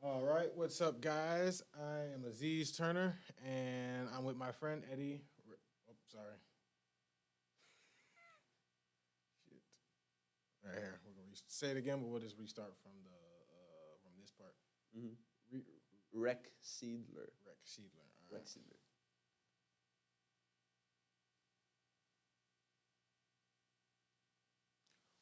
All right, what's up, guys? I am Aziz Turner, and I'm with my friend Eddie. Oh, sorry. Shit. Right here. We're gonna say it again, but we'll just restart from this part. Mm-hmm. Re- Reksiedler. Reksiedler. All right. Reksiedler.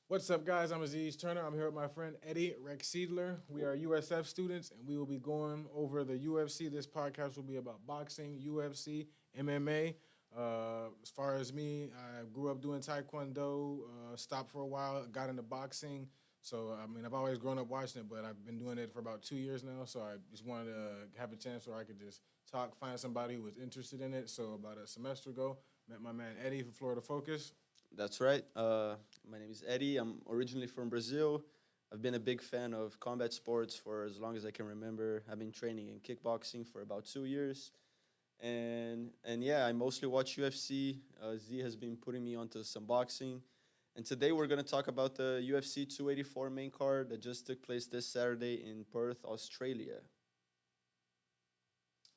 What's up, guys? I'm Aziz Turner. I'm here with my friend Eddie Reksiedler. We are USF students, and we will be going over the UFC. This podcast will be about boxing, UFC, MMA. As far as me, I grew up doing Taekwondo, stopped for a while, got into boxing. So, I mean, I've always grown up watching it, but I've been doing it for about 2 years now. So, I just wanted to have a chance where I could just talk, find somebody who was interested in it. So, about a semester ago, met my man Eddie from Florida Focus. That's right. My name is Eddie. I'm originally from Brazil. I've been a big fan of combat sports for as long as I can remember. I've been training in kickboxing for about 2 years. And yeah, I mostly watch UFC. Z has been putting me onto some boxing. And today we're going to talk about the UFC 284 main card that just took place this Saturday in Perth, Australia.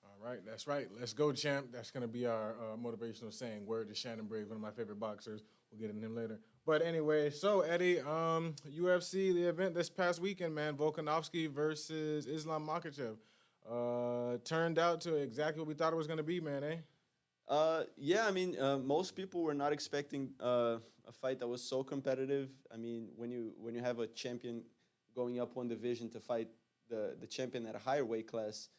All right, that's right. Let's go, champ. That's going to be our motivational saying. Word to Shannon Brave, one of my favorite boxers. We'll get into him later. But anyway, so Eddie, UFC, the event this past weekend, man, Volkanovski versus Islam Makhachev. Turned out to exactly what we thought it was going to be, man, eh? Yeah, I mean, most people were not expecting a fight that was so competitive. I mean, when you have a champion going up one division to fight the champion at a higher weight class,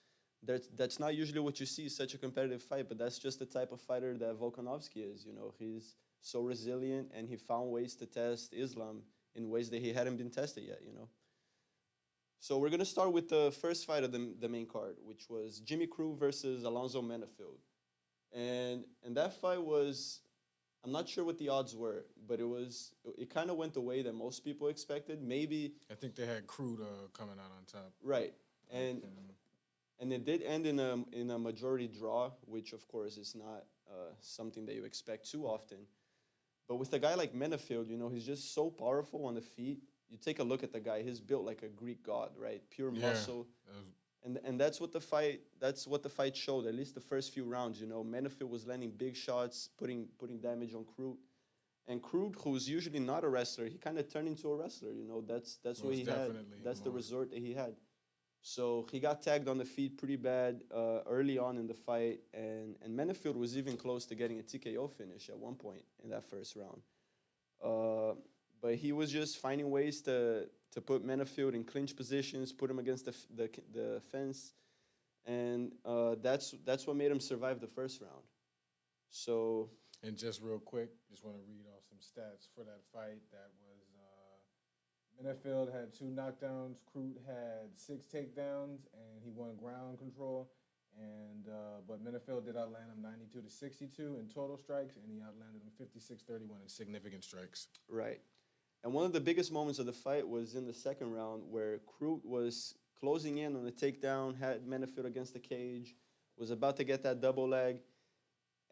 that's not usually what you see, such a competitive fight. But that's just the type of fighter that Volkanovski is. You know, he's so resilient, and he found ways to test Islam in ways that he hadn't been tested yet. You know. So we're gonna start with the first fight of the main card, which was Jimmy Crute versus Alonzo Menafield. And that fight was, I'm not sure what the odds were, but it kind of went the way that most people expected. Maybe I think they had Crude coming out on top. right, Like, and it did end in a majority draw, which of course is not something that you expect too often. But with a guy like Menafield, you know, he's just so powerful on the feet. You take a look at the guy; he's built like a Greek god, right? Pure yeah, muscle. that was, And that's what the fight showed. At least the first few rounds, you know, Menifee was landing big shots, putting damage on Crute. And Crute, who's usually not a wrestler, he kind of turned into a wrestler. You know, that's what most he had. definitely That's the more. resort that he had. So he got tagged on the feet pretty bad early on in the fight, and Menefield was even close to getting a TKO finish at one point in that first round. Uh, but he was just finding ways to put Menefield in clinch positions, put him against the fence, and that's what made him survive the first round. So And just real quick, just want to read off some stats for that fight. That was Minifield had 2 knockdowns. Crute had 6 takedowns, and he won ground control. And but Minifield did outland him 92-62 in total strikes, and he outlanded him 56-31 in significant strikes. right, and one of the biggest moments of the fight was in the second round where Crute was closing in on the takedown, had Menefield against the cage, was about to get that double leg,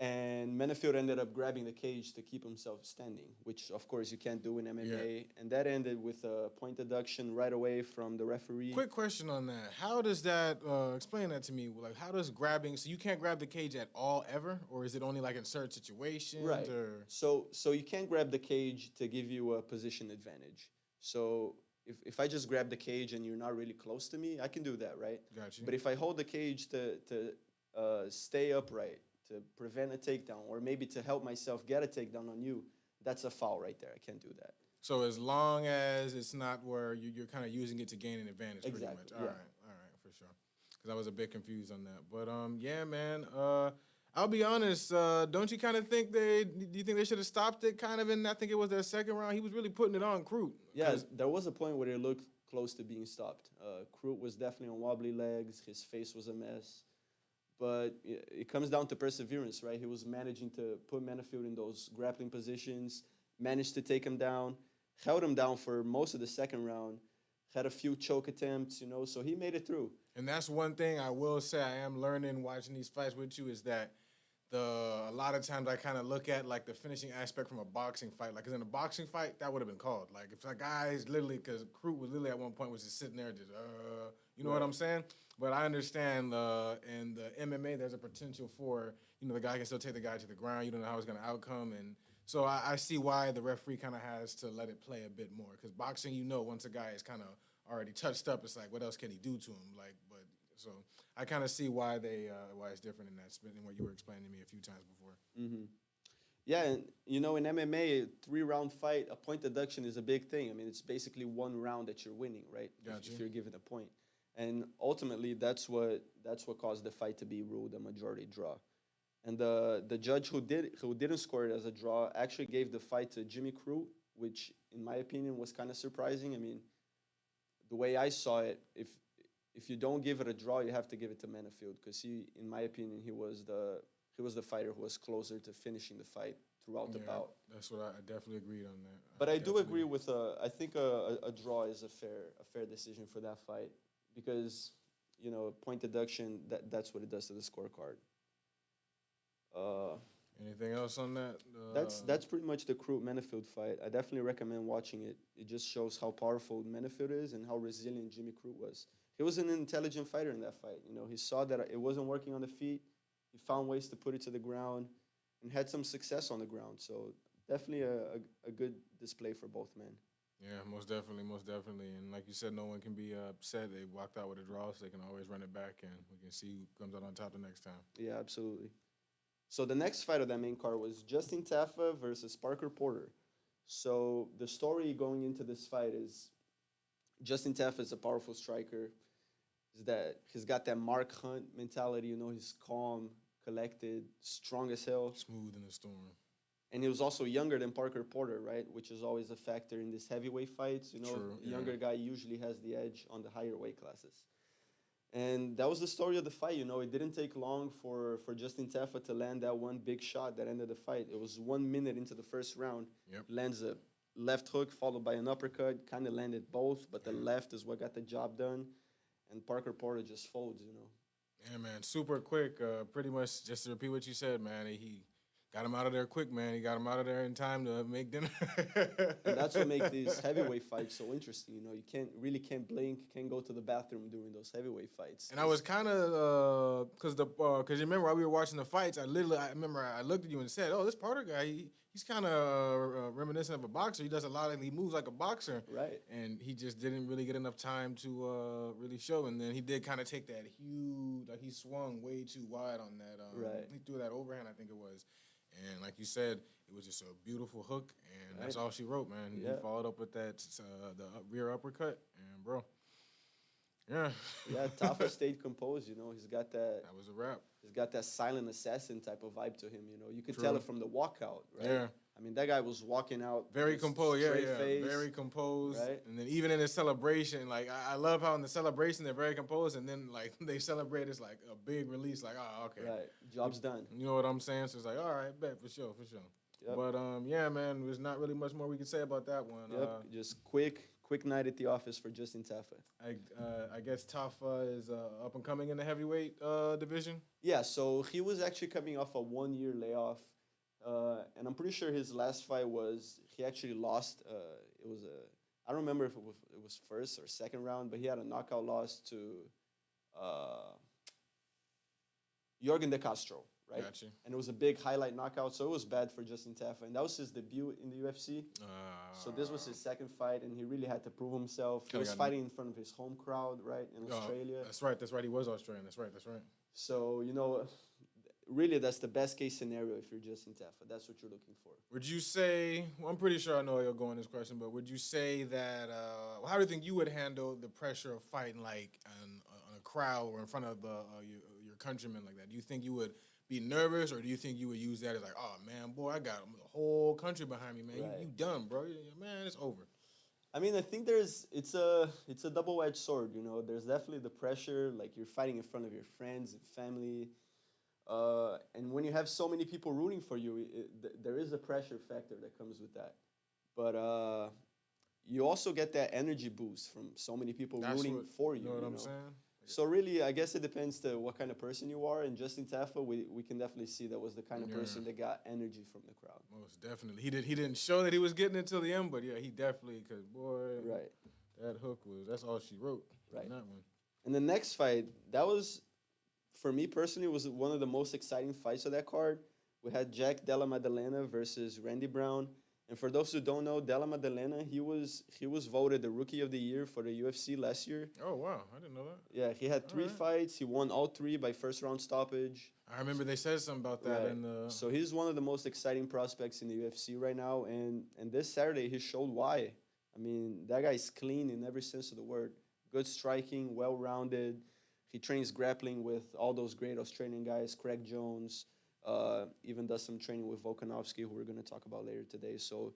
and Menefield ended up grabbing the cage to keep himself standing, which of course you can't do in MMA. And that ended with a point deduction right away from the referee. Quick question on that: how does that explain that to me? Like, how does grabbing? So you can't grab the cage at all ever, or is it only like in certain situations? Right. Or So you can't grab the cage to give you a position advantage. So if I just grab the cage and you're not really close to me, I can do that, right? got you. But if I hold the cage to stay upright, to prevent a takedown, or maybe to help myself get a takedown on you, that's a foul right there. I can't do that. So as long as it's not where you're kind of using it to gain an advantage, pretty much. Exactly. Yeah. All right, for sure. Because I was a bit confused on that, but yeah, man. I'll be honest. Don't you kind of think do you think they should have stopped it? Kind of in, I think it was that second round. He was really putting it on Crute. Yeah, there was a point where it looked close to being stopped. Crute was definitely on wobbly legs. His face was a mess. But it comes down to perseverance, right? He was managing to put Menafield in those grappling positions, managed to take him down, held him down for most of the second round, had a few choke attempts, you know, so he made it through. And that's one thing I will say I am learning watching these fights with you is that a lot of times I kind of look at like the finishing aspect from a boxing fight. Like, 'cause in a boxing fight, that would have been called. Like, if a guy's literally, because Crute was literally at one point was just sitting there, just you know what Right. I'm saying? But I understand in the MMA, there's a potential for the guy can still take the guy to the ground. You don't know how it's gonna outcome, and so I see why the referee kind of has to let it play a bit more. Because boxing, once a guy is kind of already touched up, it's like, what else can he do to him? Like, but so I kind of see why why it's different in that spin than what you were explaining to me a few times before. Hmm. Yeah, and in MMA, a 3-round fight, a point deduction is a big thing. I mean, it's basically one round that you're winning, right? Gotcha. If you're given a point, and ultimately, that's what caused the fight to be ruled a majority draw. And the judge who didn't score it as a draw actually gave the fight to Jimmy Crute, which in my opinion was kind of surprising. I mean, the way I saw it, if you don't give it a draw, you have to give it to Menifield because in my opinion, he was the fighter who was closer to finishing the fight throughout the bout. That's what I definitely agreed on that. But I do agree with I think a draw is a fair decision for that fight because point deduction that's what it does to the scorecard. Uh, Anything else on that? that's pretty much the Crute Menifield fight. I definitely recommend watching it. It just shows how powerful Menifield is and how resilient Jimmy Crute was. He was an intelligent fighter in that fight. He saw that it wasn't working on the feet. He found ways to put it to the ground and had some success on the ground. So definitely a good display for both men. Yeah, most definitely, most definitely. And like you said, no one can be upset. They walked out with a draw, so they can always run it back, and we can see who comes out on top the next time. Yeah, absolutely. So the next fight of that main card was Justin Taffa versus Parker Porter. So the story going into this fight is Justin Taffa is a powerful striker. Is that he's got that Mark Hunt mentality, he's calm, collected, strong as hell. Smooth in the storm. And he was also younger than Parker Porter, right? Which is always a factor in these heavyweight fights. True, The younger guy usually has the edge on the higher weight classes. And that was the story of the fight. It didn't take long for Justin Taffa to land that one big shot that ended the fight. It was 1 minute into the first round. Yep. Lands a left hook followed by an uppercut. Kind of landed both, but the left is what got the job done. And Parker Porter just folds. Yeah, man, super quick. Pretty much just to repeat what you said, man. He got him out of there quick, man. He got him out of there in time to make dinner. And that's what makes these heavyweight fights so interesting. You can't blink, can't go to the bathroom during those heavyweight fights. And I was kind of because you remember while we were watching the fights, I remember I looked at you and said, "Oh, this Porter guy, he's kind of reminiscent of a boxer. He moves like a boxer, Right. And he just didn't really get enough time to really show. And then he did kind of take that huge, like he swung way too wide on that. Right. He threw that overhand, I think it was. And like you said, it was just a beautiful hook, and that's all she wrote, man. Yeah. He followed up with that rear uppercut, and bro, yeah. Yeah, Taffa stayed composed. He's got that. That was a wrap. He's got that silent assassin type of vibe to him. You could True. tell it from the walkout, right? Yeah. I mean, that guy was walking out Very just composed, straight yeah. face, Very composed. right? And then even in his celebration, like I love how in the celebration they're very composed, and then like they celebrate it's like a big release, like okay, Right, job's done. You know what I'm saying? So it's like all right, bet for sure. Yep. But yeah, man, there's not really much more we could say about that one. Yep, just quick night at the office for Justin Taffa. I guess Taffa is up and coming in the heavyweight division. Yeah, so he was actually coming off a 1-year layoff, and I'm pretty sure his last fight was he actually lost. It was I don't remember if it was first or second round, but he had a knockout loss to Jorgen De Castro, right? Gotcha. And it was a big highlight knockout, so it was bad for Justin Taffa, and that was his debut in the UFC. So this was his second fight, and he really had to prove himself. He was fighting in front of his home crowd, right, in Australia. That's right. He was Australian. That's right. So, really that's the best case scenario if you're Justin Taffa. That's what you're looking for. Would you say, well, I'm pretty sure I know you'll go in this question, but would you say that, how do you think you would handle the pressure of fighting like on a crowd or in front of your countrymen like that? Do you think you would be nervous, or do you think you would use that as like, oh man, boy, I got the whole country behind me, man. Right. You done, bro. Man, it's over. I mean, I think it's a double-edged sword, There's definitely the pressure, like you're fighting in front of your friends and family. And when you have so many people rooting for you, there is a pressure factor that comes with that. But you also get that energy boost from so many people rooting for you. You know what I'm saying? So really, I guess it depends to what kind of person you are. And Justin Tafa, we can definitely see that was the kind of Yeah. person that got energy from the crowd. Most definitely. He didn't show that he was getting it till the end, but yeah, he definitely, because boy, Right, that hook that's all she wrote. right. In that one. And the next fight, that was, for me personally, was one of the most exciting fights of that card. We had Jack Della Maddalena versus Randy Brown. And for those who don't know, Della Maddalena, he was voted the Rookie of the Year for the UFC last year. Oh wow, I didn't know that. Yeah, he had three Alright. fights. He won all three by first round stoppage. I remember they said something about that Right. in the. So he's one of the most exciting prospects in the UFC right now. And this Saturday, he showed why. I mean, that guy's clean in every sense of the word. Good striking, well rounded. He trains grappling with all those great Australian guys, Craig Jones. Even does some training with Volkanovski, who we're going to talk about later today. So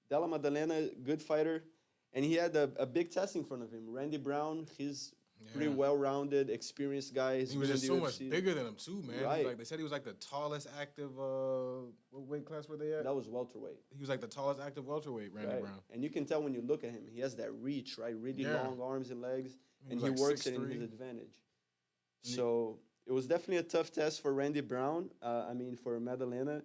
Della Maddalena, good fighter. And he had a big test in front of him. Randy Brown, he's pretty Yeah. well-rounded, experienced guy. He's He was been in just the so much UFC. bigger than him too, man. He was Right. like they said he was like the tallest active. What weight class were they at? That was welterweight. He was like the tallest active welterweight, Randy Right. Brown. And you can tell when you look at him, he has that reach, right? Really Yeah. long arms and legs, He and was he like works it in 6'3". his advantage. And he- So it was definitely a tough test for Randy Brown. For Maddalena,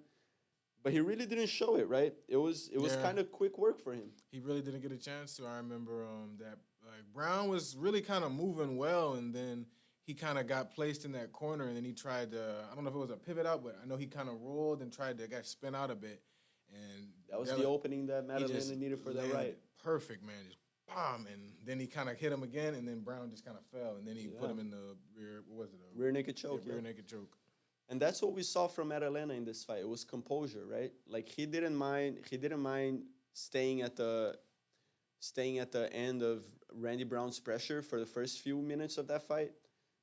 but he really didn't show it, right? It was Yeah. kind of quick work for him. He really didn't get a chance to. I remember that like Brown was really kind of moving well, and then he kind of got placed in that corner, and then he tried to. I don't know if it was a pivot out, but I know he kind of rolled and tried to get spin out a bit, and That was Della- the opening that he Maddalena just needed for that landed right. perfect, man. Just bomb, and then he kind of hit him again, and then Brown just kind of fell, and then he put Yeah. him in the rear. What was it? Rear naked choke. rear Yeah. naked choke. And that's what we saw from Maddalena in this fight. It was composure, right? Like he didn't mind staying at the end of Randy Brown's pressure for the first few minutes of that fight.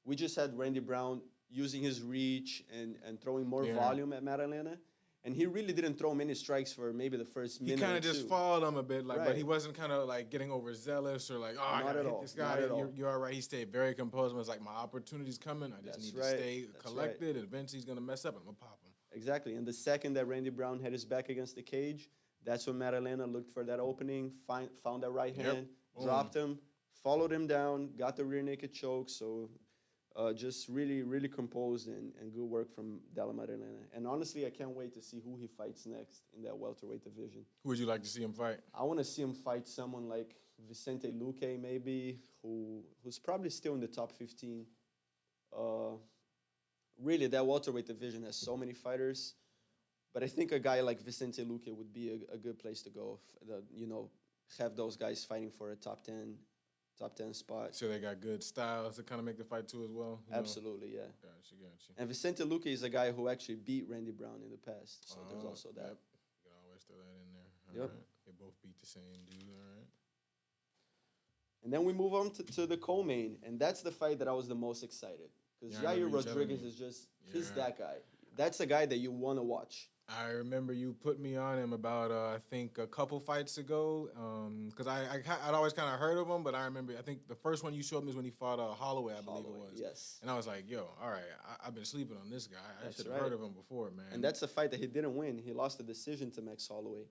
We just had Randy Brown using his reach and throwing more Yeah. volume at Maddalena. And he really didn't throw many strikes for maybe the first He minute. kind or of just two. followed him a bit, like, but he Right. wasn't kind of like getting overzealous or like, oh, I Not gotta at hit all. this Not guy. at all. You're all right. He stayed very composed and was like, my opportunity's coming. I just That's need right. to stay That's collected, and eventually he's gonna mess up, and I'm gonna pop him. Exactly. And the second that Randy Brown had his back against the cage, that's when Maddalena looked for that opening, found that right Yep. hand, Boom. dropped him, followed him down, got the rear naked choke. So just really, really composed and good work from Della Maddalena. And honestly, I can't wait to see who he fights next in that welterweight division. Who would you like to see him fight? I want to see him fight someone like Vicente Luque, maybe, who's probably still in the top 15. Really, that welterweight division has so many fighters. But I think a guy like Vicente Luque would be a good place to go. Have those guys fighting for a top 10 spot. So they got good styles to kind of make the fight too as well. you know? Absolutely, yeah. Gotcha. And Vicente Luque is a guy who actually beat Randy Brown in the past. So there's also that. Yep. You can always throw that in there. Yep. Alright. They both beat the same dude. All right. And then we move on to the co-main, and that's the fight that I was the most excited. Because Yeah, I remember Yair you telling Rodriguez me. is just, he's Yeah. that guy. That's a guy that you want to watch. I remember you put me on him about I think a couple fights ago because I'd always kind of heard of him, but I remember I think the first one you showed me was when he fought Holloway, I believe Holloway, it was. yes. And I was like, yo, all right, I've been sleeping on this guy. I That's should have right. heard of him before, man. And that's a fight that he didn't win. He lost the decision to Max Holloway.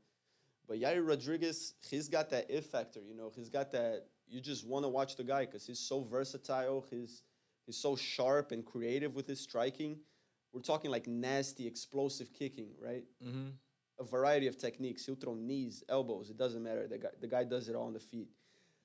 But Yair Rodriguez, he's got that it factor, He's got that, you just want to watch the guy because he's so versatile. He's so sharp and creative with his striking. We're talking like nasty, explosive kicking, right? Mm-hmm. A variety of techniques. He'll throw knees, elbows. It doesn't matter. The guy does it all on the feet.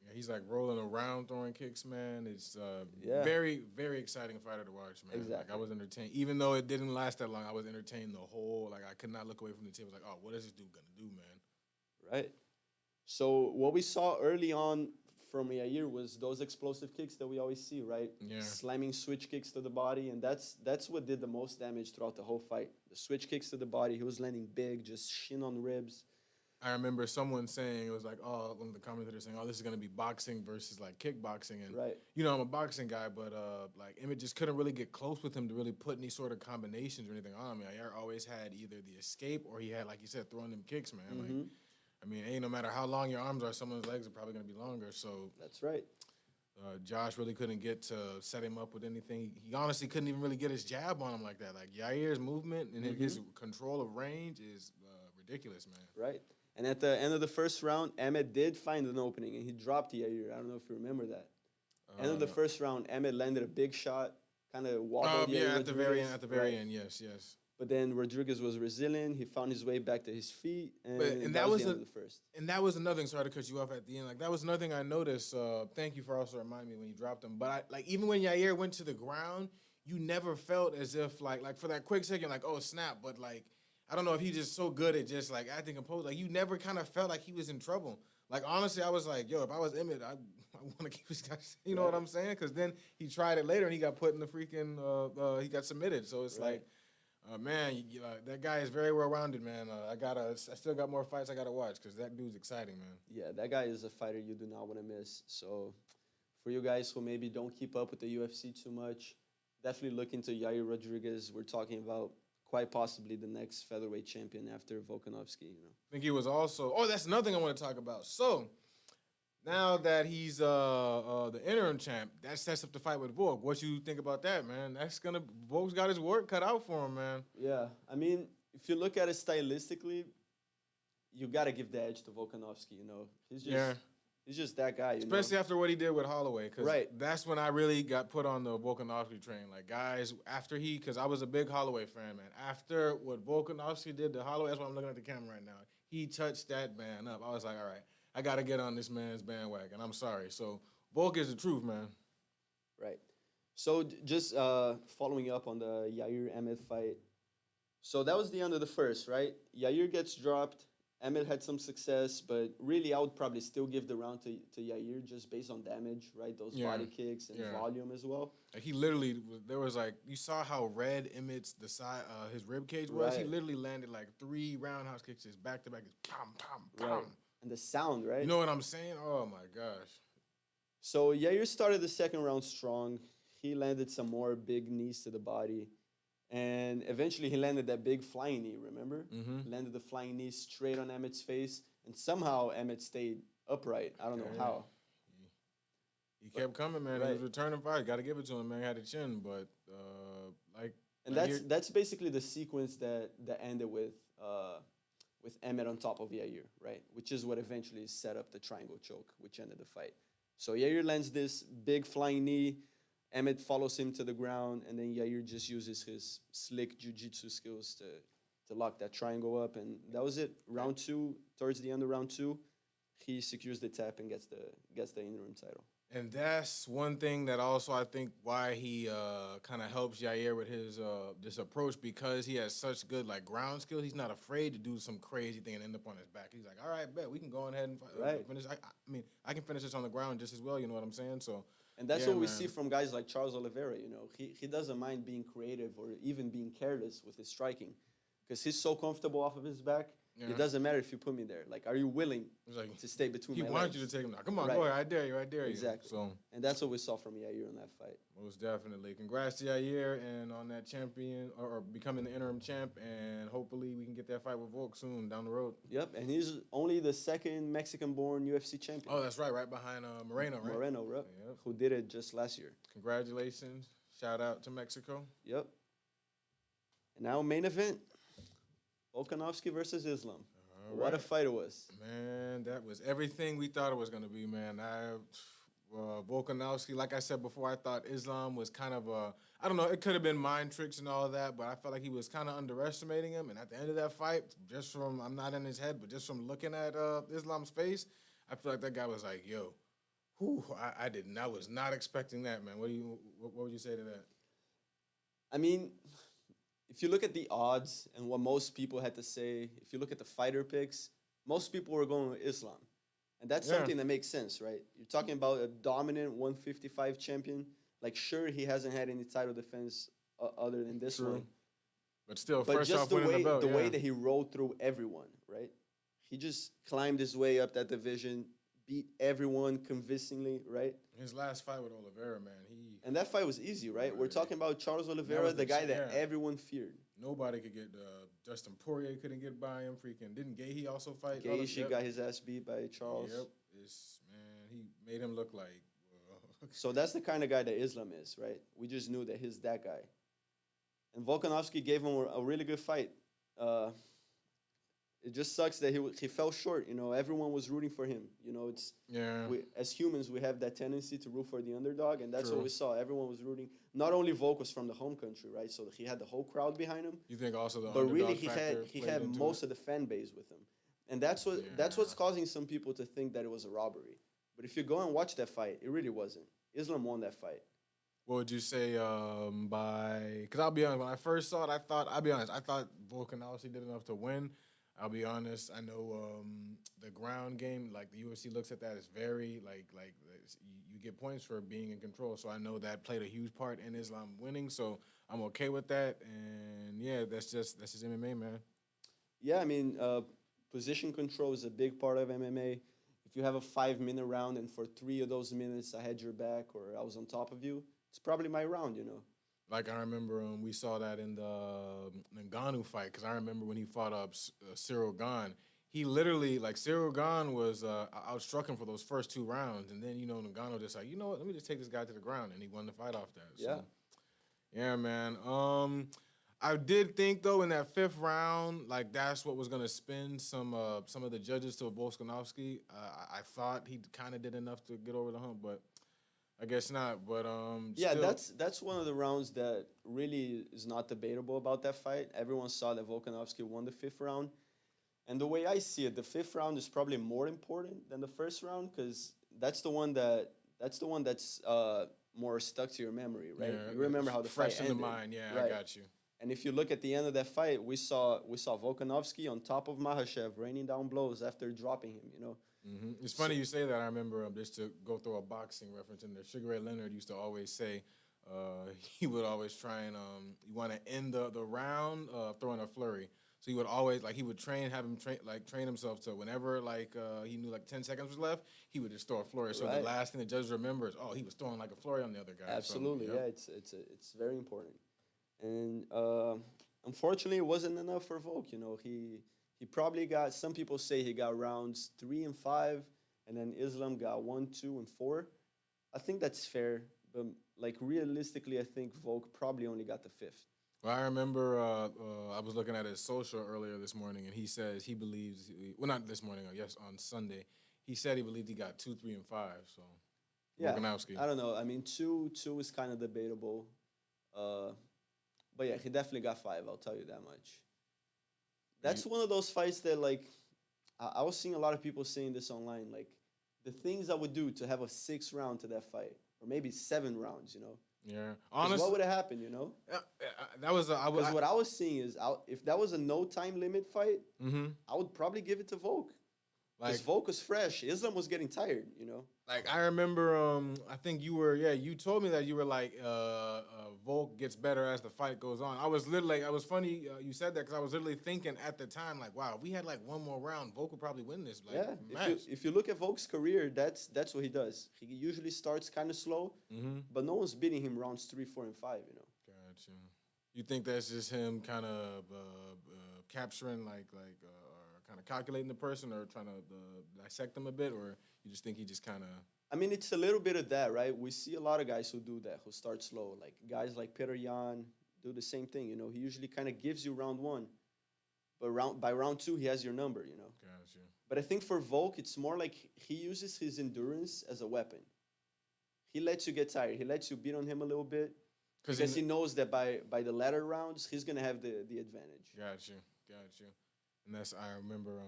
Yeah, he's like rolling around throwing kicks, man. It's Yeah. very, very exciting fighter to watch, man. Like Exactly. I was entertained, even though it didn't last that long. I was entertained the whole. Like I could not look away from the table. I was like, oh, what is this dude gonna do, man? Right? So what we saw early on from Yair was those explosive kicks that we always see, right? Yeah. Slamming switch kicks to the body, and that's what did the most damage throughout the whole fight. The switch kicks to the body. He was landing big, just shin on ribs. I remember someone saying it was like, oh, one of the commentators saying, oh, this is gonna be boxing versus like kickboxing, and Right. I'm a boxing guy, but like Emmett just couldn't really get close with him to really put any sort of combinations or anything on me. Yair always had either the escape or he had, like you said, throwing them kicks, man. Mm-hmm. Like, I mean, ain't no matter how long your arms are, someone's legs are probably gonna be longer. So That's right. Josh really couldn't get to set him up with anything. He honestly couldn't even really get his jab on him like that. Like Yair's movement and his control of range is ridiculous, man. Right. And at the end of the first round, Emmett did find an opening, and he dropped Yair. I don't know if you remember that. End of the first round, Emmett landed a big shot, kind of wobbled. Yeah, at the very Rodriguez, end. At the very right? end, yes. But then Rodriguez was resilient. He found his way back to his feet, and, And that was the end of the first. And that was another thing. Sorry to cut you off at the end. Like that was another thing I noticed. Thank you for also reminding me when you dropped him. But even when Yair went to the ground, you never felt as if like for that quick second, like oh snap. But like I don't know if he's just so good at just like acting composed. Like you never kind of felt like he was in trouble. Like honestly, I was like, yo, if I was Emmett, I want to keep this guy. You know what I'm saying? Because then he tried it later and he got put in the freaking. He got submitted. So it's like. Man, that guy is very well rounded, man. I still got more fights I gotta watch because that dude's exciting, man. Yeah, that guy is a fighter you do not want to miss. So, for you guys who maybe don't keep up with the UFC too much, definitely look into Yair Rodriguez. We're talking about quite possibly the next featherweight champion after Volkanovski. I think he was also. Oh, that's another thing I want to talk about. So. Now that he's the interim champ, that sets up the fight with Volk. What you think about that, man? Volk's got his work cut out for him, man. Yeah, I mean, if you look at it stylistically, you got to give the edge to Volkanovski. He's just that guy. Especially after what he did with Holloway, because that's when I really got put on the Volkanovski train. Like guys, because I was a big Holloway fan, man. After what Volkanovski did to Holloway, that's why I'm looking at the camera right now. He touched that man up. I was like, all right. I got to get on this man's bandwagon. I'm sorry. So, Volk is the truth, man. Right. So, just following up on the Yair-Emmett fight. So, that was the end of the first, right? Yair gets dropped. Emmett had some success, but really, I would probably still give the round to Yair just based on damage, right? Those body kicks and volume as well. Like he literally, you saw how red Emmett's his rib cage was? Right. He literally landed like 3 roundhouse kicks, just back-to-back, just pom, pom, pom. Right. And the sound, right? You know what I'm saying? Oh, my gosh. So, Yair started the second round strong. He landed some more big knees to the body. And eventually, he landed that big flying knee, remember? Mm-hmm. Landed the flying knee straight on Emmett's face. And somehow, Emmett stayed upright. I don't know how. He kept coming, man. He was returning fight. Got to give it to him, man. He had a chin, but, And that's basically the sequence that ended with Emmett on top of Yair, right? Which is what eventually set up the triangle choke, which ended the fight. So Yair lands this big flying knee. Emmett follows him to the ground, and then Yair just uses his slick jiu-jitsu skills to lock that triangle up, and that was it. Round 2, towards the end of round 2, he secures the tap and gets the interim title. And that's one thing that also I think why he kind of helps Yair with his this approach, because he has such good like ground skills. He's not afraid to do some crazy thing and end up on his back. He's like, all right, bet we can go ahead and finish. I mean, I can finish this on the ground just as well. You know what I'm saying? So. And that's what we see from guys like Charles Oliveira. He doesn't mind being creative or even being careless with his striking, because he's so comfortable off of his back. Yeah. It doesn't matter if you put me there. Like, are you willing to stay between my legs? He wants you to take him now. Come on, go ahead. I dare you. Exactly. So, and that's what we saw from Yair in that fight. Most definitely. Congrats to Yair and on that champion or becoming the interim champ. And hopefully we can get that fight with Volk soon down the road. Yep. And he's only the second Mexican-born UFC champion. Oh, that's right. Right behind Moreno, right? Moreno, right? Yep. Who did it just last year. Congratulations. Shout out to Mexico. Yep. And now main event. Volkanovski versus Islam. What a fight it was. Man, that was everything we thought it was going to be, man. Volkanovski, like I said before, I thought Islam was kind of I don't know, it could have been mind tricks and all that, but I felt like he was kind of underestimating him. And at the end of that fight, I'm not in his head, but just from looking at Islam's face, I feel like that guy was like, yo, I was not expecting that, man. What would you say to that? I mean, if you look at the odds and what most people had to say, if you look at the fighter picks, most people were going with Islam. And that's something that makes sense, right? You're talking about a dominant 155 champion. Like, sure, he hasn't had any title defense other than this one. But still, but fresh just off winning the belt, the way that he rolled through everyone, right? He just climbed his way up that division, beat everyone convincingly, right? His last fight with Oliveira, man, and that fight was easy, right? We're talking about Charles Oliveira, the guy that everyone feared. Nobody could get Justin Poirier couldn't get by him. Didn't Gaethje also fight? Gaethje got his ass beat by Charles. Yep, he made him look like. So that's the kind of guy that Islam is, right? We just knew that he's that guy. And Volkanovski gave him a really good fight. it just sucks that he fell short. You know, everyone was rooting for him. You know, it's Yeah, we as humans we have that tendency to root for the underdog, and that's what true. we saw. Everyone was rooting. Not only Volk was from the home country, right? So he had the whole crowd behind him, You think also the but really underdog factor he played had into most it? of the fan base with him, and that's Yeah. what's causing some people to think that it was a robbery. But if you go and watch that fight, it really wasn't. Islam won that fight. What would you say by? Because I'll be honest, when I first saw it, I thought Volkanovski did enough to win. I'll be honest. I know the ground game, like the UFC looks at that as very you get points for being in control. So I know that played a huge part in Islam winning. So I'm okay with that. And yeah, that's just MMA, man. Yeah, I mean, position control is a big part of MMA. If you have a 5 minute round and for 3 of those minutes I had your back or I was on top of you, it's probably my round, you know. Like I remember we saw that in the Ngannou fight because I remember when he fought up Cyril Gane. He literally like Cyril Gane was outstruck him for those first 2 rounds, and then Ngannou just like you know what, let me just take this guy to the ground, and he won the fight off that. Yeah. So yeah, man. I did think though in that 5th round, like that's what was gonna spin some of the judges to Volkanovski. I thought he kind of did enough to get over the hump, but I guess not. But Yeah, still, that's one of the rounds that really is not debatable about that fight. Everyone saw that Volkanovski won the 5th round. And the way I see it, the 5th round is probably more important than the first round because that's the one that's more stuck to your memory, right? yeah, You remember how the fresh fight in the ended, mind. Yeah, I right? got you. And if you look at the end of that fight, we saw Volkanovski on top of Makhachev raining down blows after dropping him. You know, It's so funny you say that. I remember just to go through a boxing reference in there. Sugar Ray Leonard used to always say he would always try and you want to end the round throwing a flurry. So he would always he would train himself to whenever he knew like 10 seconds was left, he would just throw a flurry. So the right, last thing the judges remember is he was throwing like a flurry on the other guy. So absolutely, yep. yeah, it's very important. And unfortunately, it wasn't enough for Volk. You know, he probably got. Some people say he got rounds 3 and 5, and then Islam got 1, 2, and 4. I think that's fair, but like realistically, I think Volk probably only got the 5th. Well, I remember I was looking at his social earlier this morning, and he says he believes. Well, not this morning. Yes, on Sunday, he said he believed he got 2, 3, and 5. So Yeah, Volkanovski. I don't know. I mean, two is kind of debatable. Uh, but yeah, he definitely got 5. I'll tell you that much. That's one of those fights that like I was seeing a lot of people saying this online. Like the things I would do to have a 6th round to that fight, or maybe 7 rounds. You know, Yeah, 'cause honest. what would have happened? You know, That was because what I was seeing is if that was a no time limit fight, mm-hmm. I would probably give it to Volk. Like Because Volk was fresh. Islam was getting tired. You know. I remember I think you told me that you were like Volk gets better as the fight goes on. I was literally I was funny you said that because I was literally thinking at the time like wow, if we had like one more round, Volk would probably win this Yeah, match. if you look at Volk's career, that's what he does. He usually starts kind of slow, Mm-hmm. but no one's beating him rounds 3, 4, and 5. You know. Gotcha. You think that's just him kind of capturing or kind of calculating the person or trying to dissect them a bit, or you just think he just kind of I mean, it's a little bit of that, right? We see a lot of guys who do that, who start slow. Like guys like Peter Yan do the same thing. You know, he usually kind of gives you round 1, but by round 2 he has your number. You know. gotcha. But I think for Volk, it's more like he uses his endurance as a weapon. He lets you get tired. He lets you beat on him a little bit because he knows that by the latter rounds he's gonna have the advantage. Got you. And I remember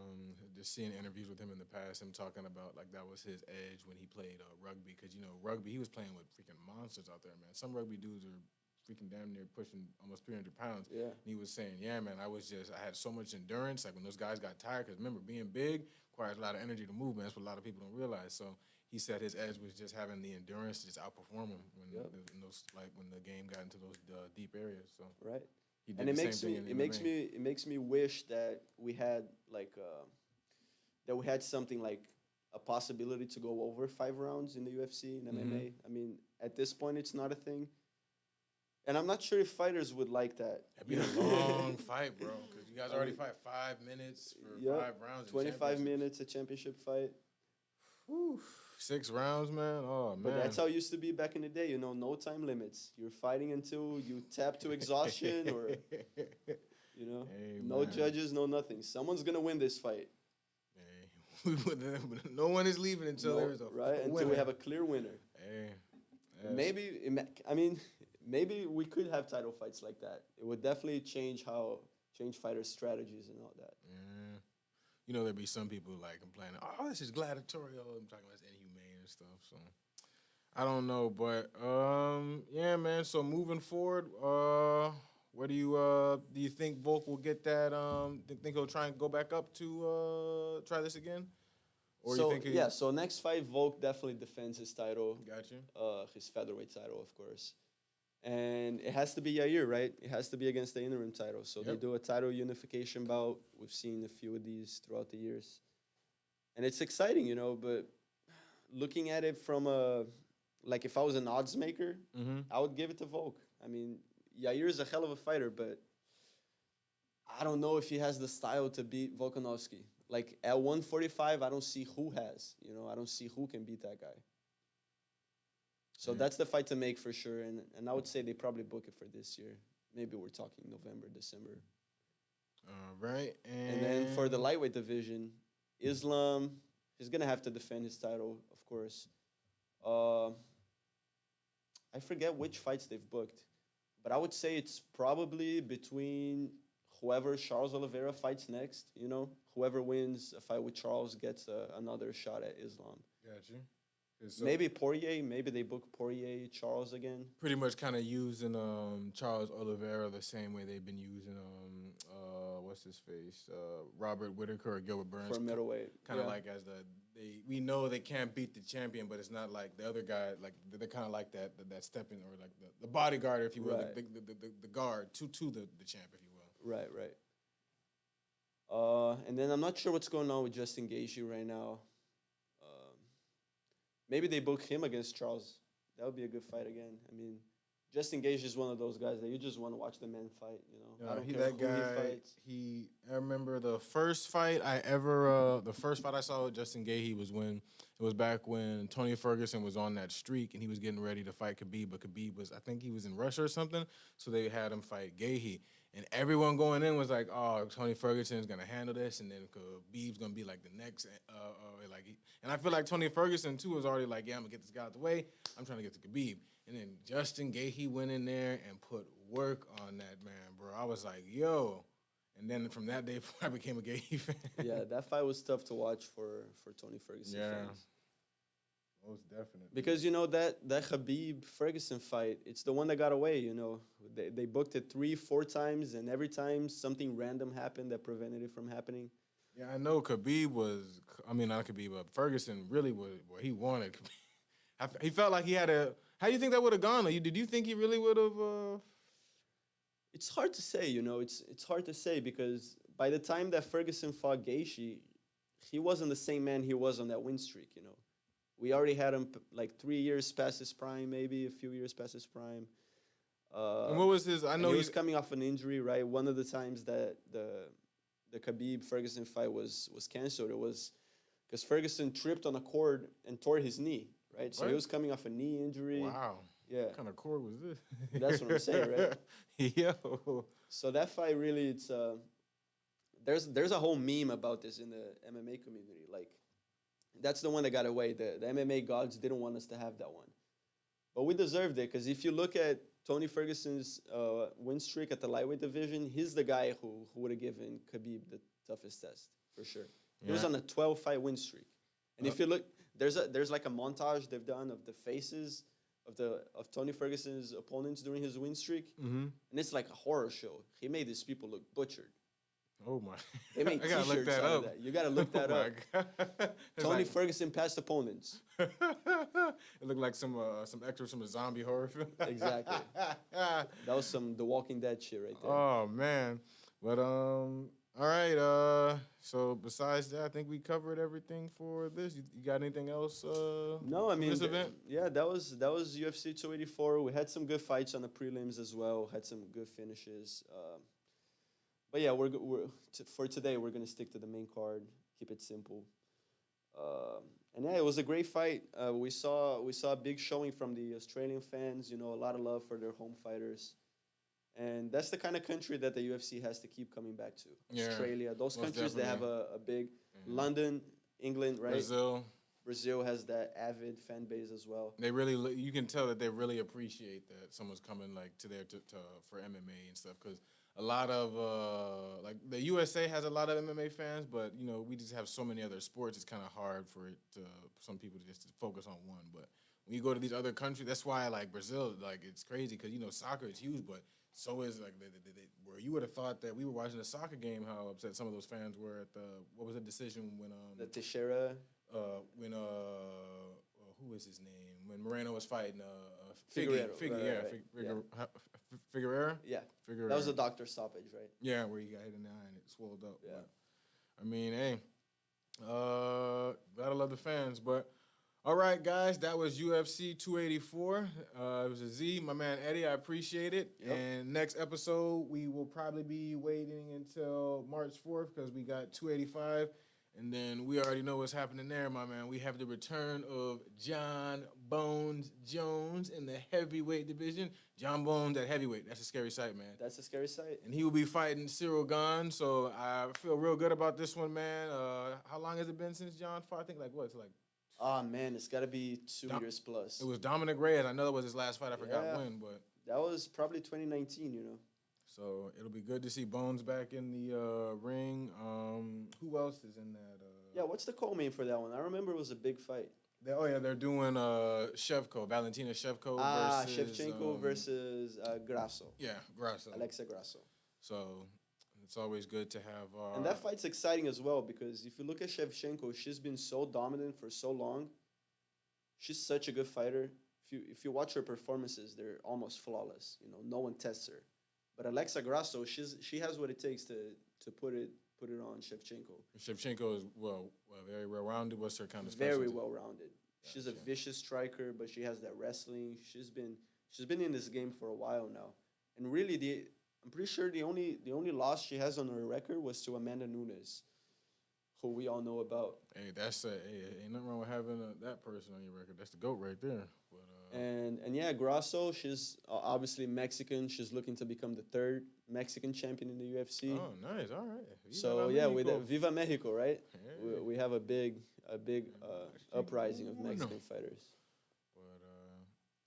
just seeing interviews with him in the past, him talking about like that was his edge when he played rugby. Because, rugby, he was playing with freaking monsters out there, man. Some rugby dudes are freaking damn near pushing almost 300 pounds. Yeah. And he was saying, yeah, man, I had so much endurance. Like when those guys got tired, because remember, being big requires a lot of energy to move, man. That's what a lot of people don't realize. So he said his edge was just having the endurance to just outperform him when the game got into those deep areas. So Right. he did And the same thing in MMA. it makes me wish that we had something like a possibility to go over 5 rounds in the UFC and MMA. I mean, at this point, it's not a thing, and I'm not sure if fighters would like that. That'd be a long fight, bro. Because you guys already fight 5 minutes for Yep, 5 rounds. in 25 championships. minutes a championship fight. Whew. 6 rounds, man. Oh man. But that's how it used to be back in the day. No time limits. You're fighting until you tap to exhaustion, or You know, Hey, no man. judges, no nothing. Someone's gonna win this fight. Hey, no one is leaving until No, there is a right? Until winner. we have a clear winner. Hey, Maybe, I mean, maybe we could have title fights like that. It would definitely change fighters' strategies and all that. yeah. You know, there'd be some people like complaining, "Oh, this is gladiatorial." I'm talking about it's inhumane and stuff. So I don't know, but yeah, man. So moving forward, what do you think Volk will get that? Think he'll try and go back up to try this again, or you So think he? yeah, so next fight, Volk definitely defends his title, Got you. his featherweight title, of course, and it has to be Yair, right? It has to be against the interim title. So they Yep. do a title unification bout. We've seen a few of these throughout the years, and it's exciting, you know. But looking at it from a like if I was an odds maker, Mm-hmm. I would give it to Volk. I mean, Yair is a hell of a fighter, but I don't know if he has the style to beat Volkanovski. Like at 145, I don't see who has. You know, I don't see who can beat that guy. So Yeah. that's the fight to make for sure. And I would say they probably book it for this year. Maybe we're talking November, December. All right, And then for the lightweight division, Islam, he's gonna have to defend his title, of course. Uh, I forget which fights they've booked, but I would say it's probably between whoever Charles Oliveira fights next. You know, whoever wins a fight with Charles gets another shot at Islam. got you. 'Cause so Maybe Poirier. Maybe they book Poirier Charles again. pretty much kind of using Charles Oliveira the same way they've been using what's his face Robert Whitaker or Gilbert Burns. For middleweight, Kind of yeah. like as we know they can't beat the champion, but it's not like the other guy. Like they're kind of like that stepping or like the bodyguard, if you will, Right. the guard to the champ, if you will. Right, right. And then I'm not sure what's going on with Justin Gaethje right now. Maybe they book him against Charles. That would be a good fight again. I mean, Justin Gaethje is one of those guys that you just want to watch the man fight. You know, I don't care That who guy. he fights. I remember the first fight I saw with Justin Gaethje was when it was back when Tony Ferguson was on that streak and he was getting ready to fight Khabib, but Khabib I think he was in Russia or something, so they had him fight Gaethje. And everyone going in was like, "Oh, Tony Ferguson is gonna handle this, and then Khabib's gonna be like the next." And I feel like Tony Ferguson too was already like, "Yeah, I'm gonna get this guy out the way. I'm trying to get to Khabib." And then Justin Gaethje went in there and put work on that man, bro. I was like, "Yo!" And then from that day, I became a Gaethje fan. Yeah, that fight was tough to watch for Tony Ferguson Yeah. fans. Most definitely. Because you know that Khabib Ferguson fight, it's the one that got away. You know, they booked it 3-4 times, and every time something random happened that prevented it from happening. Yeah, I know Khabib was. I mean, not Khabib, but Ferguson really was what he wanted. He felt like he had a. How do you think that would have gone? Did you think he really would have? It's hard to say, you know. It's hard to say because by the time that Ferguson fought Gaethje, he wasn't the same man he was on that win streak. You know, we already had him like 3 years past his prime, maybe a few years past his prime. And what was his? I know he was coming off an injury, right? One of the times that the Khabib Ferguson fight was canceled, it was because Ferguson tripped on a cord and tore his knee, right? So What? he was coming off a knee injury. Wow. Yeah. What kind of cord was this? That's what I'm saying, right? Yo. So that fight really, it's there's a whole meme about this in the MMA community. Like, that's the one that got away. The MMA gods didn't want us to have that one, but we deserved it because if you look at Tony Ferguson's win streak at the lightweight division, he's the guy who would have given Khabib the toughest test for sure. He was Yeah. on a 12-fight win streak, and if you look, there's like a montage they've done of the faces of Tony Ferguson's opponents during his win streak, Mm-hmm. and it's like a horror show. He made these people look butchered. Oh my. They made I gotta look T-shirts that out up. of that. You gotta look that Oh up. my God. It's Tony like- Ferguson past opponents. It looked like some extras from a zombie horror film. Exactly. That was some The Walking Dead shit right there. Oh man. But all right, so besides that, I think we covered everything for this. You got anything else No, I mean this event? Yeah, that was UFC 284. We had some good fights on the prelims as well. Had some good finishes. But yeah, for today we're gonna stick to the main card. Keep it simple. And yeah, it was a great fight. We saw a big showing from the Australian fans. You know, a lot of love for their home fighters. And that's the kind of country that the UFC has to keep coming back to. Yeah, Australia, those most countries, they have definitely. a big London, England, right? Brazil. Brazil has that avid fan base as well. They really, you can tell that they really appreciate that someone's coming like to their to for MMA and stuff. Because a lot of like the USA has a lot of MMA fans, but you know we just have so many other sports. It's kind of hard for it to some people to just to focus on one. But when you go to these other countries, that's why like Brazil, like it's crazy because you know soccer is huge, but so is like where you would have thought that we were watching a soccer game, how upset some of those fans were at the what was the decision when The Teixeira, when who is his name when Moreno was fighting Figueroa, Figueroa. yeah, Figueroa. that was a doctor stoppage, right? Yeah, where he got hit in the eye and it swelled up. Yeah. But, I mean, hey, gotta love the fans. But all right, guys, that was UFC 284. It was a Z, my man Eddie. I appreciate it. Yep. And next episode, we will probably be waiting until March 4th because we got 285. And then we already know what's happening there, my man. We have the return of John Bones Jones in the heavyweight division. John Bones at heavyweight. That's a scary sight, man. That's a scary sight. And he will be fighting Cyril Gane. So I feel real good about this one, man. How long has it been since John fought? I think like what? It's like Oh man, it's got to be 2 years plus. it was Dominic Reyes. I know that was his last fight. I forgot Yeah. when, but That was probably 2019, you know. so it'll be good to see Bones back in the ring. Who else is in that? Yeah, what's the co-main for that one? I remember it was a big fight. They're doing Shevko, Valentina Shevko versus Shevchenko versus Grasso, yeah, Grasso. Alexa Grasso. So it's always good to have. And that fight's exciting as well because if you look at Shevchenko, she's been so dominant for so long. She's such a good fighter. If you watch her performances, they're almost flawless. You know, no one tests her. But Alexa Grasso, she has what it takes to put it on Shevchenko. Shevchenko is very well rounded. What's her kind of Very specialty? well rounded. She's a Gotcha. vicious striker, but she has that wrestling. She's been in this game for a while now, and really I'm pretty sure the only loss she has on her record was to Amanda Nunes, who we all know about. Hey, ain't nothing wrong with having that person on your record. That's the GOAT right there. But And yeah, Grasso, she's obviously Mexican. She's looking to become the third Mexican champion in the UFC. oh, nice. All right. So Viva yeah, with Mexico. Viva Mexico, right? Yeah. We have a big uprising of Mexican fighters. But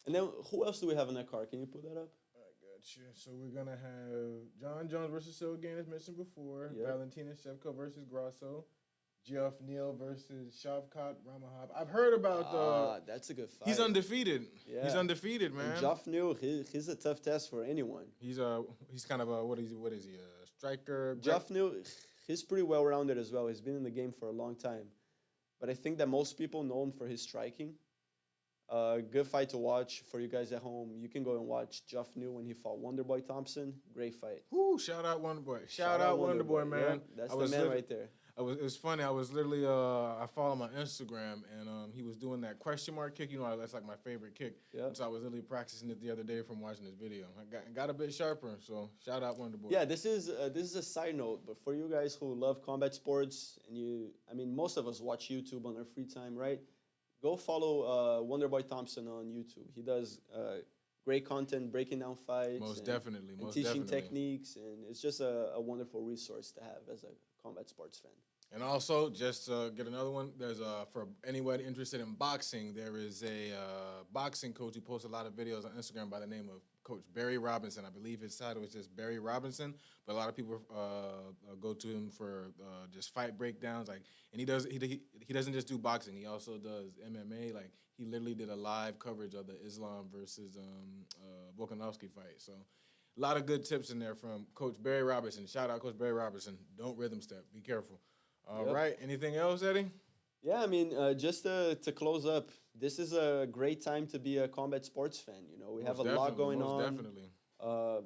And then who else do we have on that card? Can you pull that up? I got you. So we're gonna have John Jones versus Silgan, as mentioned before. Yep. Valentina Shevko versus Grasso. Geoff Neal versus Shavkat Ramahab. I've heard about That's a good fight. he's undefeated. Yeah. He's undefeated, man. And Geoff Neal, he's a tough test for anyone. He's kind of a what is he? A striker? Geoff Neal, he's pretty well rounded as well. He's been in the game for a long time, but I think that most people know him for his striking. Good fight to watch for you guys at home. You can go and watch Geoff Neal when he fought Wonderboy Thompson. Great fight. Whoo! Shout out Wonderboy. Shout out Wonderboy, man. Yeah, that's the man right there. It was funny. I was literally I follow him on Instagram and he was doing that question mark kick. You know, that's like my favorite kick. Yeah. So I was literally practicing it the other day from watching this video. I got a bit sharper. So shout out Wonderboy. Yeah, this is a side note, but for you guys who love combat sports and most of us watch YouTube on our free time, right? Go follow Wonderboy Thompson on YouTube. He does great content, breaking down fights, Most definitely. and Most teaching definitely. techniques, and it's just a wonderful resource to have as a combat sports fan. And also, just get another one. There's for anyone interested in boxing, there is a boxing coach who posts a lot of videos on Instagram by the name of Coach Barry Robinson. I believe his title is just Barry Robinson, but a lot of people go to him for just fight breakdowns. Like, and he doesn't just do boxing. He also does MMA. Like, he literally did a live coverage of the Islam versus Volkanovski fight. So, a lot of good tips in there from Coach Barry Robinson. Shout out Coach Barry Robinson. Don't rhythm step. Be careful. All Yep. right. Anything else, Eddie? Yeah, just to close up, this is a great time to be a combat sports fan. You know, we have a lot going most on. Definitely.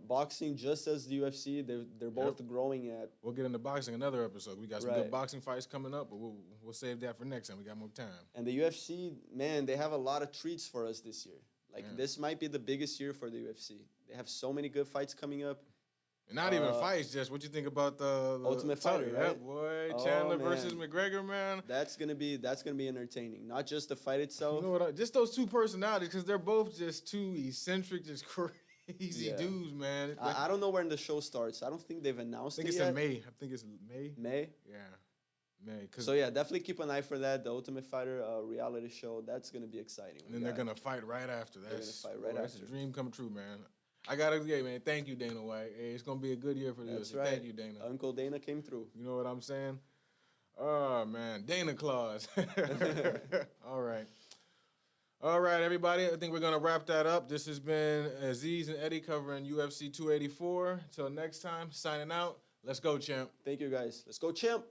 Boxing, just as the UFC, they're both growing at. We'll get into boxing another episode. We got some Right. good boxing fights coming up, but we'll save that for next time. We got more time. And the UFC, man, they have a lot of treats for us this year. Like, Yeah. this might be the biggest year for the UFC. They have so many good fights coming up. And not even fights, just what you think about the Ultimate Fighter, yeah, right? boy. Oh, Chandler man. versus McGregor, man. That's gonna be entertaining. Not just the fight You itself. know what? Just those two personalities, because they're both just too eccentric, just crazy. crazy Yeah. dudes, man. I don't know when the show starts. I don't think they've announced I think it it's yet. in May. I think it's May. May. Yeah, May. Cause So yeah, definitely keep an eye for that. The Ultimate Fighter reality show. That's gonna be exciting. and then they're gonna fight right after. gonna That's fight right that's after. a dream come true, man. I gotta get, man. Thank you, Dana White. Hey, it's gonna be a good year for That's this. right. Thank you, Dana. Uncle Dana came through. You know what I'm saying? Oh man, Dana Claus. All right. All right, everybody. I think we're gonna wrap that up. This has been Aziz and Eddie covering UFC 284. Till next time, signing out. Let's go, champ. Thank you guys. Let's go, champ.